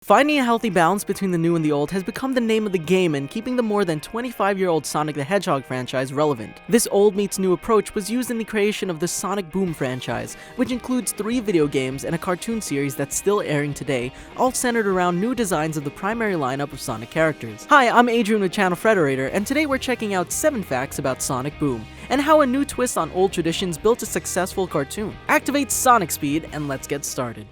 Finding a healthy balance between the new and the old has become the name of the game in keeping the more than 25-year-old Sonic the Hedgehog franchise relevant. This old meets new approach was used in the creation of the Sonic Boom franchise, which includes 3 video games and a cartoon series that's still airing today, all centered around new designs of the primary lineup of Sonic characters. Hi, I'm Adrian with Channel Frederator, and today we're checking out 7 facts about Sonic Boom, and how a new twist on old traditions built a successful cartoon. Activate Sonic Speed, and let's get started.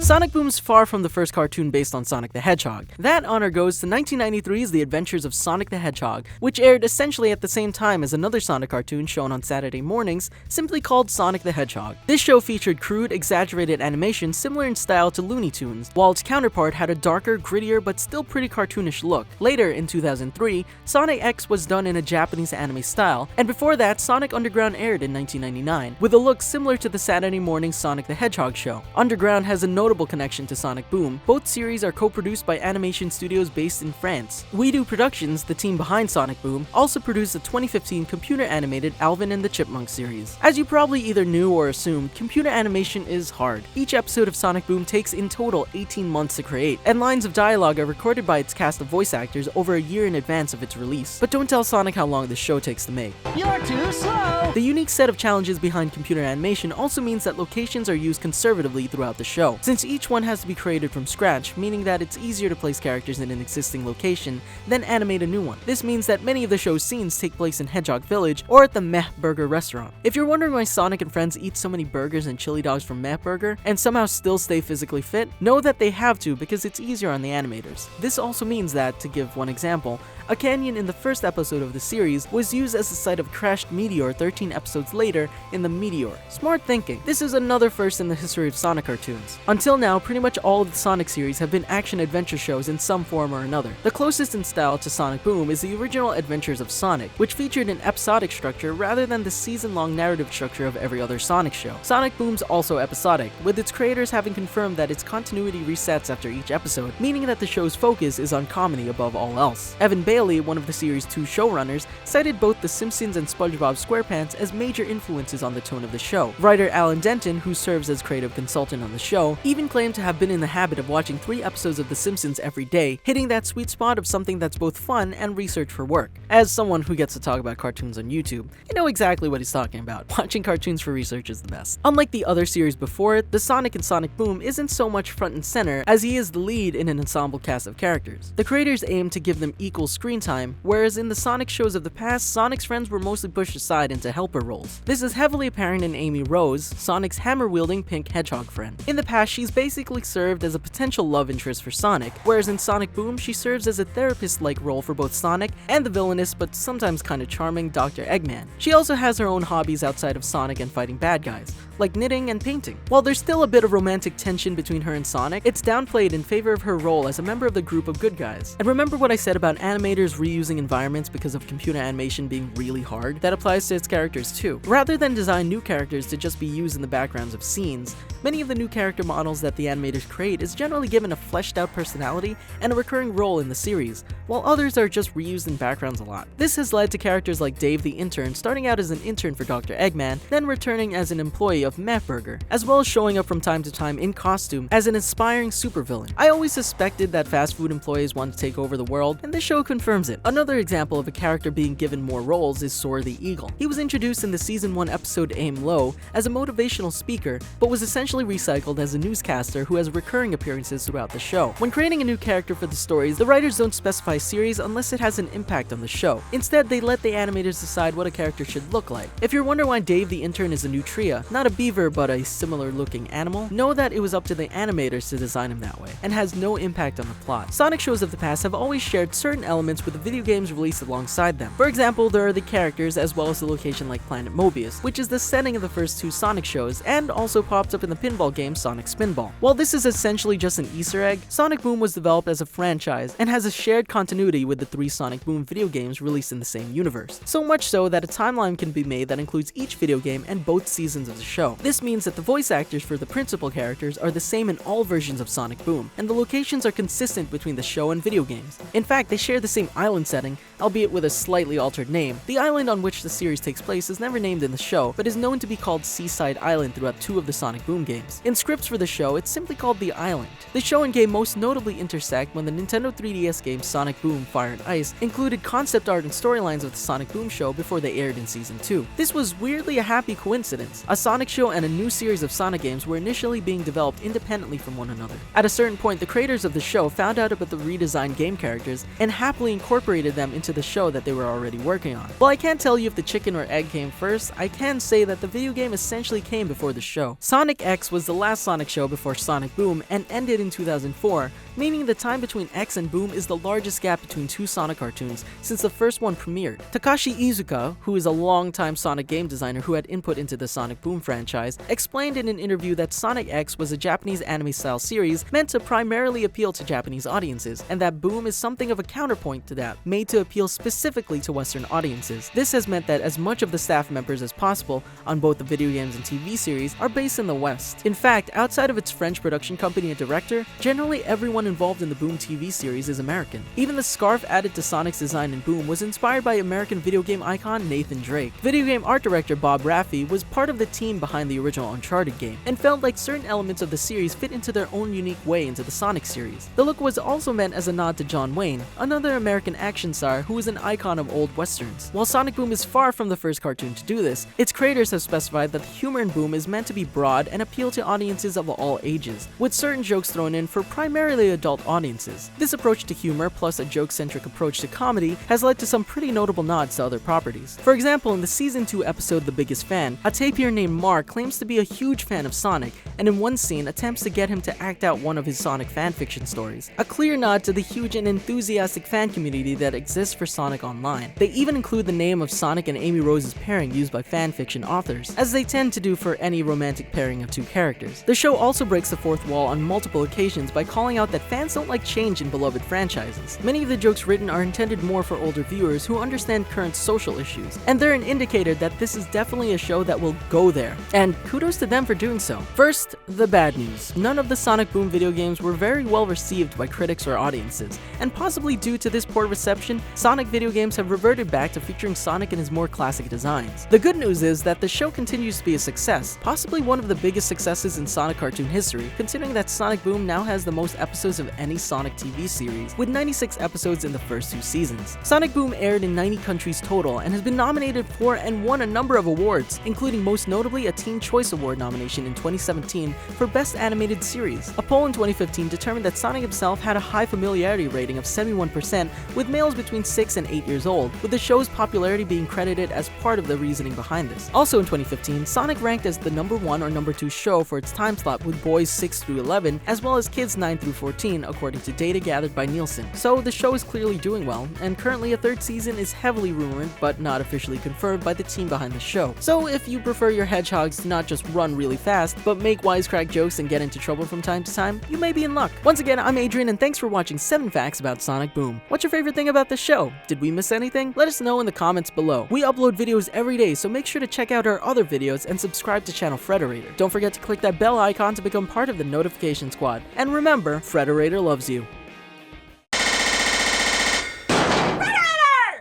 Sonic Boom's far from the first cartoon based on Sonic the Hedgehog. That honor goes to 1993's The Adventures of Sonic the Hedgehog, which aired essentially at the same time as another Sonic cartoon shown on Saturday mornings, simply called Sonic the Hedgehog. This show featured crude, exaggerated animation similar in style to Looney Tunes, while its counterpart had a darker, grittier, but still pretty cartoonish look. Later, in 2003, Sonic X was done in a Japanese anime style, and before that, Sonic Underground aired in 1999, with a look similar to the Saturday morning Sonic the Hedgehog show. Underground has a notable connection to Sonic Boom. Both series are co-produced by animation studios based in France. We Do Productions, the team behind Sonic Boom, also produced the 2015 computer-animated Alvin and the Chipmunks series. As you probably either knew or assumed, computer animation is hard. Each episode of Sonic Boom takes in total 18 months to create, and lines of dialogue are recorded by its cast of voice actors over a year in advance of its release. But don't tell Sonic how long this show takes to make. You're too slow! The unique set of challenges behind computer animation also means that locations are used conservatively throughout the show, since each one has to be created from scratch, meaning that it's easier to place characters in an existing location than animate a new one. This means that many of the show's scenes take place in Hedgehog Village or at the Meh Burger restaurant. If you're wondering why Sonic and friends eat so many burgers and chili dogs from Meh Burger and somehow still stay physically fit, know that they have to because it's easier on the animators. This also means that, to give one example, a canyon in the first episode of the series was used as the site of a crashed meteor 13 episodes later in the Meteor. Smart thinking. This is another first in the history of Sonic cartoons. Until now, pretty much all of the Sonic series have been action-adventure shows in some form or another. The closest in style to Sonic Boom is the original Adventures of Sonic, which featured an episodic structure rather than the season-long narrative structure of every other Sonic show. Sonic Boom's also episodic, with its creators having confirmed that its continuity resets after each episode, meaning that the show's focus is on comedy above all else. Evan Bailey, one of the series' 2 showrunners, cited both The Simpsons and SpongeBob SquarePants as major influences on the tone of the show. Writer Alan Denton, who serves as creative consultant on the show, even claimed to have been in the habit of watching 3 episodes of The Simpsons every day, hitting that sweet spot of something that's both fun and research for work. As someone who gets to talk about cartoons on YouTube, you know exactly what he's talking about. Watching cartoons for research is the best. Unlike the other series before it, the Sonic in Sonic Boom isn't so much front and center, as he is the lead in an ensemble cast of characters. The creators aim to give them equal screen time, whereas in the Sonic shows of the past, Sonic's friends were mostly pushed aside into helper roles. This is heavily apparent in Amy Rose, Sonic's hammer-wielding pink hedgehog friend. In the past, she's basically served as a potential love interest for Sonic, whereas in Sonic Boom, she serves as a therapist-like role for both Sonic and the villainous but sometimes kinda charming Dr. Eggman. She also has her own hobbies outside of Sonic and fighting bad guys, like knitting and painting. While there's still a bit of romantic tension between her and Sonic, it's downplayed in favor of her role as a member of the group of good guys. And remember what I said about animators reusing environments because of computer animation being really hard? That applies to its characters too. Rather than design new characters to just be used in the backgrounds of scenes, many of the new character models that the animators create is generally given a fleshed out personality and a recurring role in the series, while others are just reused in backgrounds a lot. This has led to characters like Dave the Intern starting out as an intern for Dr. Eggman, then returning as an employee of Meh Burger, as well as showing up from time to time in costume as an inspiring supervillain. I always suspected that fast food employees want to take over the world, and this show confirms it. Another example of a character being given more roles is Sora the Eagle. He was introduced in the Season 1 episode Aim Low as a motivational speaker, but was essentially recycled as a newscaster who has recurring appearances throughout the show. When creating a new character for the stories, the writers don't specify series unless it has an impact on the show. Instead, they let the animators decide what a character should look like. If you're wondering why Dave the Intern is a nutria, not a beaver but a similar looking animal, know that it was up to the animators to design him that way, and has no impact on the plot. Sonic shows of the past have always shared certain elements with the video games released alongside them. For example, there are the characters as well as the location like Planet Mobius, which is the setting of the first 2 Sonic shows, and also popped up in the pinball game Sonic Spinball. While this is essentially just an Easter egg, Sonic Boom was developed as a franchise and has a shared continuity with the 3 Sonic Boom video games released in the same universe. So much so that a timeline can be made that includes each video game and both seasons of the show. show. This means that the voice actors for the principal characters are the same in all versions of Sonic Boom, and the locations are consistent between the show and video games. In fact, they share the same island setting, albeit with a slightly altered name. The island on which the series takes place is never named in the show, but is known to be called Seaside Island throughout 2 of the Sonic Boom games. In scripts for the show, it's simply called The Island. The show and game most notably intersect when the Nintendo 3DS game Sonic Boom Fire and Ice included concept art and storylines of the Sonic Boom show before they aired in Season 2. This was weirdly a happy coincidence. A Sonic show and a new series of Sonic games were initially being developed independently from one another. At a certain point, the creators of the show found out about the redesigned game characters and happily incorporated them into the show that they were already working on. While I can't tell you if the chicken or egg came first, I can say that the video game essentially came before the show. Sonic X was the last Sonic show before Sonic Boom and ended in 2004, meaning the time between X and Boom is the largest gap between 2 Sonic cartoons since the first one premiered. Takashi Iizuka, who is a longtime Sonic game designer who had input into the Sonic Boom franchise, explained in an interview that Sonic X was a Japanese anime-style series meant to primarily appeal to Japanese audiences, and that Boom is something of a counterpoint to that, made to appeal specifically to Western audiences. This has meant that as much of the staff members as possible on both the video games and TV series are based in the West. In fact, outside of its French production company and director, generally everyone involved in the Boom TV series is American. Even the scarf added to Sonic's design in Boom was inspired by American video game icon Nathan Drake. Video game art director Bob Raffi was part of the team behind the original Uncharted game, and felt like certain elements of the series fit into their own unique way into the Sonic series. The look was also meant as a nod to John Wayne, another American action star who is an icon of old westerns. While Sonic Boom is far from the first cartoon to do this, its creators have specified that the humor in Boom is meant to be broad and appeal to audiences of all ages, with certain jokes thrown in for primarily adult audiences. This approach to humor, plus a joke-centric approach to comedy, has led to some pretty notable nods to other properties. For example, in the Season 2 episode The Biggest Fan, a tapir named Mark claims to be a huge fan of Sonic, and in one scene attempts to get him to act out one of his Sonic fanfiction stories. A clear nod to the huge and enthusiastic fan community that exists for Sonic Online. They even include the name of Sonic and Amy Rose's pairing used by fanfiction authors, as they tend to do for any romantic pairing of 2 characters. The show also breaks the fourth wall on multiple occasions by calling out that fans don't like change in beloved franchises. Many of the jokes written are intended more for older viewers who understand current social issues, and they're an indicator that this is definitely a show that will go there, and kudos to them for doing so. First, the bad news. None of the Sonic Boom video games were very well received by critics or audiences, and possibly due to this poor reception, Sonic video games have reverted back to featuring Sonic in his more classic designs. The good news is that the show continues to be a success, possibly one of the biggest successes in Sonic cartoon history, considering that Sonic Boom now has the most episodes of any Sonic TV series, with 96 episodes in the first 2 seasons. Sonic Boom aired in 90 countries total and has been nominated for and won a number of awards, including most notably a Teen Choice Award nomination in 2017 for Best Animated Series. A poll in 2015 determined that Sonic himself had a high familiarity rating of 71% with males between 6 and 8 years old, with the show's popularity being credited as part of the reasoning behind this. Also in 2015, Sonic ranked as the #1 or #2 show for its time slot with boys 6 through 11, as well as kids 9 through 14, according to data gathered by Nielsen. So the show is clearly doing well, and currently a 3rd season is heavily rumored, but not officially confirmed by the team behind the show. So if you prefer your hedgehogs to not just run really fast, but make wisecrack jokes and get into trouble from time to time, you may be in luck. Once again, I'm Adrian, and thanks for watching 7 Facts About Sonic Boom. What's your favorite thing about this show? Did we miss anything? Let us know in the comments below. We upload videos every day, so make sure to check out our other videos and subscribe to channel Frederator. Don't forget to click that bell icon to become part of the notification squad. And remember, Frederator loves you.